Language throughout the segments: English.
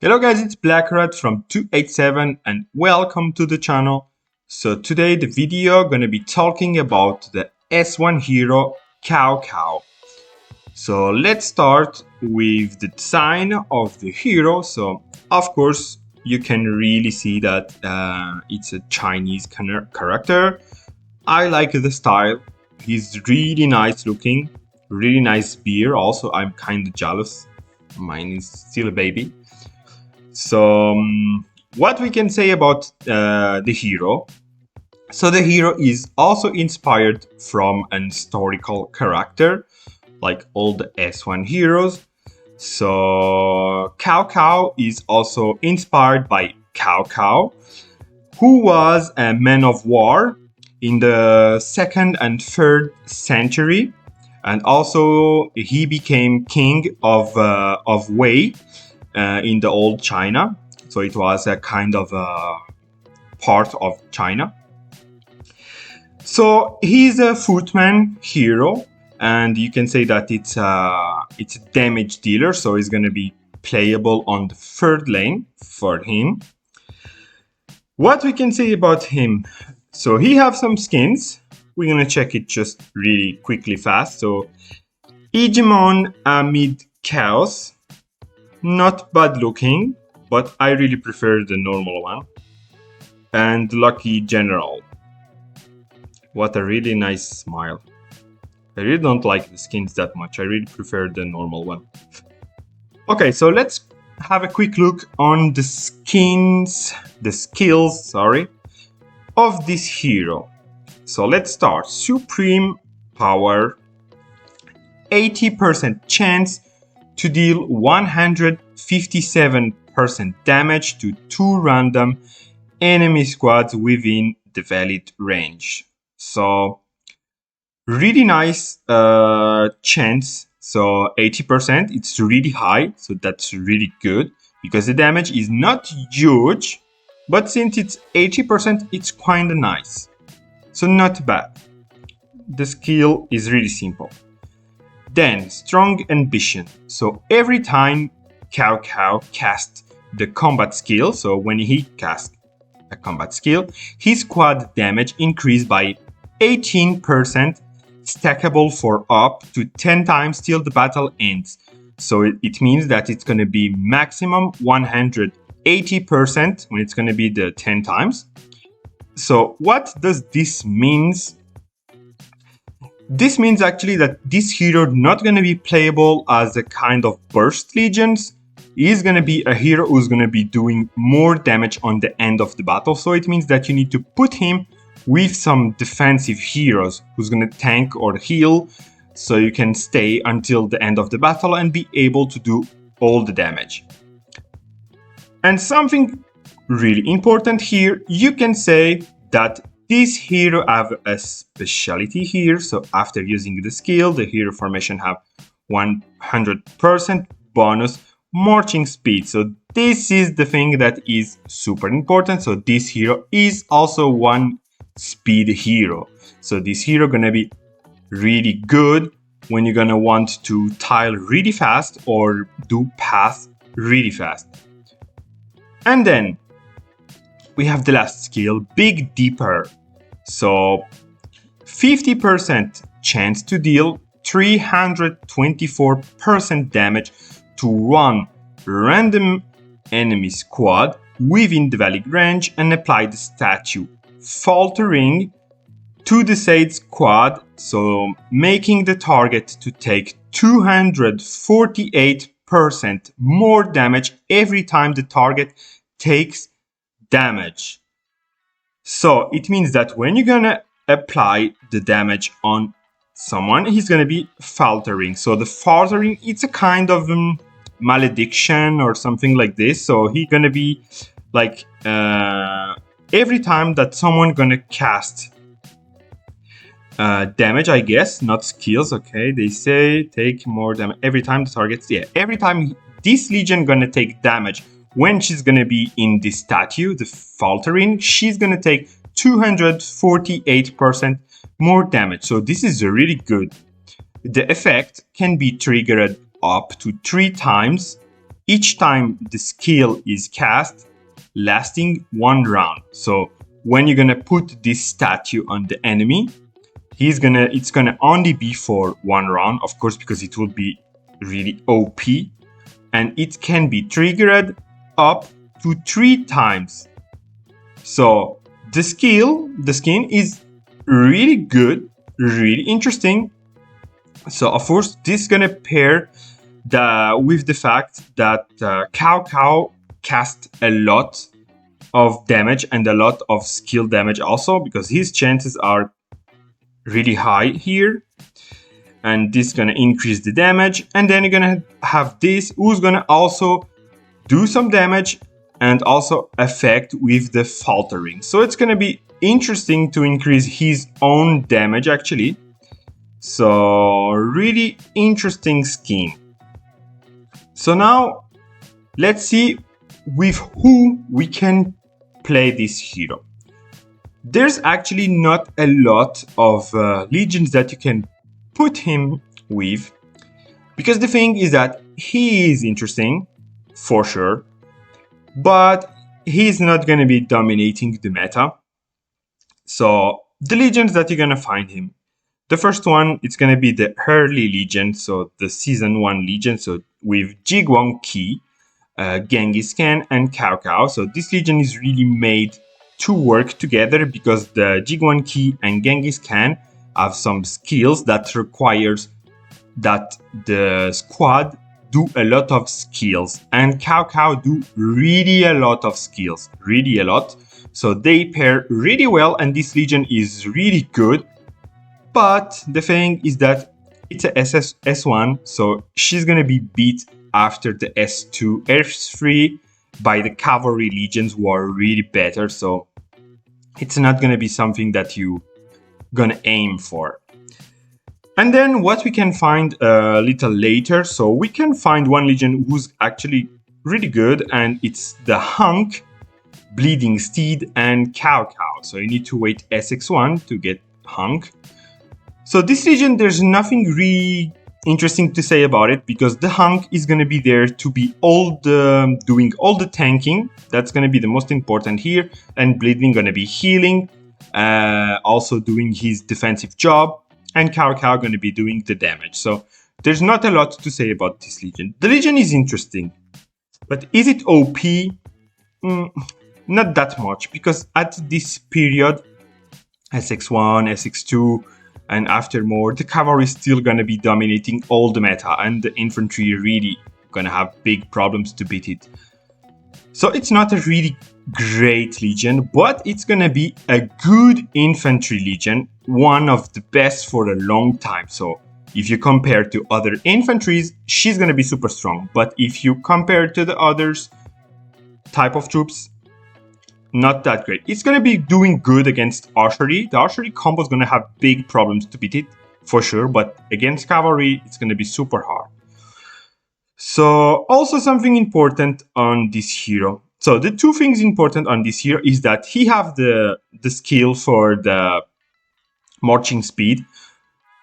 Hello guys, it's Blackrat from 287 and welcome to the channel. So today the video gonna be talking about the S1 hero Cao Cao. So let's start with the design of the hero. So of course you can really see that it's a Chinese character. I like the style. He's really nice looking, really nice beard. Also, I'm kind of jealous. Mine is still a baby. So what we can say about the hero? So the hero is also inspired from an historical character, like all the S1 heroes. So Cao Cao is also inspired by Cao Cao, who was a man of war in the 2nd and 3rd century, and also he became king of Wei in the old China. So it was a kind of a part of China. So he's a footman hero, and you can say that it's a damage dealer, so he's going to be playable on the 3rd lane for him. What we can say about him? So he have some skins. We're going to check it just really quickly fast. So Hegemon amid chaos. Not bad looking, but I really prefer the normal one. And Lucky General. What a really nice smile. I really don't like the skins that much. I really prefer the normal one. Okay, so let's have a quick look on the skills, of this hero. So let's start. Supreme Power. 80% chance to deal 157% damage to 2 random enemy squads within the valid range. So really nice chance. So 80%, it's really high, so that's really good because the damage is not huge, but since it's 80%, it's kind of nice. So not bad. The skill is really simple. Then, Strong Ambition. So every time Cao Cao casts the combat skill, so when he casts a combat skill, his squad damage increased by 18%, stackable for up to 10 times till the battle ends. So it means that it's going to be maximum 180% when it's going to be the 10 times. So what does this mean? This means actually that this hero not going to be playable as a kind of burst legions. He's going to be a hero who's going to be doing more damage on the end of the battle. So it means that you need to put him with some defensive heroes who's going to tank or heal, so you can stay until the end of the battle and be able to do all the damage. And something really important here, you can say that this hero have a specialty here. So after using the skill, the hero formation have 100% bonus marching speed. So this is the thing that is super important. So this hero is also one speed hero. So this hero gonna be really good when you're gonna want to tile really fast or do path really fast. And then we have the last skill, Big Deeper. So 50% chance to deal 324% damage to one random enemy squad within the valid range and apply the statue Faltering to the said squad, so making the target to take 248% more damage every time the target takes damage. So it means that when you're gonna apply the damage on someone, he's gonna be faltering. So the faltering, it's a kind of malediction or something like this. So he's gonna be like every time that someone gonna cast damage, I guess, not skills. Okay, they say take more damage every time the targets. Yeah, every time this legion gonna take damage when she's gonna be in this statue, the faltering, she's gonna take 248% more damage. So this is really good. The effect can be triggered up to 3 times each time the skill is cast, lasting 1 round. So when you're gonna put this statue on the enemy, it's gonna only be for 1 round, of course, because it will be really OP, and it can be triggered up to 3 times. So the skin is really good, really interesting. So of course, this is gonna pair with the fact that Cao Cao cast a lot of damage and a lot of skill damage also, because his chances are really high here. And this is gonna increase the damage, and then you're gonna have this who's gonna also do some damage and also affect with the faltering. So it's gonna be interesting to increase his own damage actually. So really interesting scheme. So now let's see with who we can play this hero. There's actually not a lot of legions that you can put him with, because the thing is that he is interesting for sure, but he's not going to be dominating the meta. So the legions that you're going to find him, the first one, it's going to be the early legion, so the season 1 legion, so with Jigwon Ki, Genghis Khan and Cao Cao. So this legion is really made to work together, because the Jigwon Ki and Genghis Khan have some skills that requires that the squad do a lot of skills, and Cao Cao do really a lot of skills, really a lot. So they pair really well, and this legion is really good. But the thing is that it's a S1, so she's gonna be beat after the S2, S3 by the cavalry legions who are really better. So it's not gonna be something that you gonna aim for. And then what we can find a little later, so we can find one legion who's actually really good, and it's the Hunk, Bleeding Steed, and Cao Cao. So you need to wait SX1 to get Hunk. So this legion, there's nothing really interesting to say about it, because the Hunk is going to be there to be doing all the tanking. That's going to be the most important here, and Bleeding going to be healing, also doing his defensive job, and Cao Cao going to be doing the damage. So there's not a lot to say about this legion. The legion is interesting, but is it OP? Not that much, because at this period, SX1, SX2, and after more, the cavalry is still gonna be dominating all the meta, and the infantry really gonna have big problems to beat it. So it's not a really great legion, but it's gonna be a good infantry legion, one of the best for a long time. So if you compare to other infantries, she's gonna be super strong. But if you compare to the others type of troops, not that great. It's going to be doing good against archery. The archery combo is going to have big problems to beat it, for sure. But against cavalry, it's going to be super hard. So also something important on this hero. So the two things important on this hero is that he have the skill for the marching speed.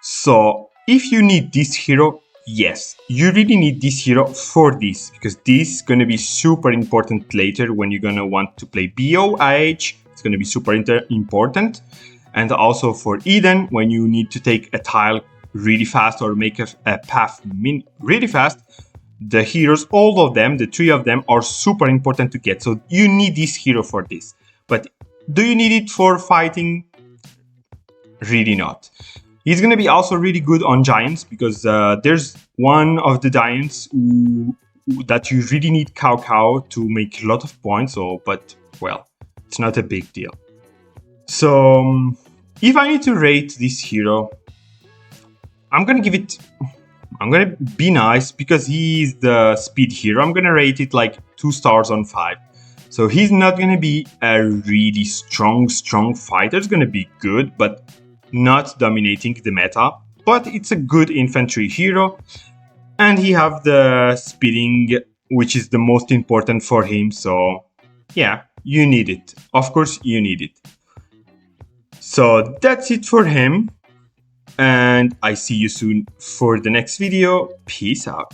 So if you need this hero, yes, you really need this hero for this, because this is going to be super important later when you're going to want to play BOIH. It's going to be super important. And also for Eden, when you need to take a tile really fast or make a path really fast, the heroes, all of them, the 3 of them, are super important to get. So you need this hero for this. But do you need it for fighting? Really not. He's going to be also really good on giants, because there's one of the giants that you really need Cao Cao to make a lot of points. So, but well, it's not a big deal. So if I need to rate this hero, I'm going to be nice, because he's the speed hero. I'm going to rate it like 2 stars on 5. So he's not going to be a really strong fighter. It's going to be good, but not dominating the meta. But it's a good infantry hero, and he have the speeding, which is the most important for him. So yeah, you need it. Of course you need it. So that's it for him, and I see you soon for the next video. Peace out.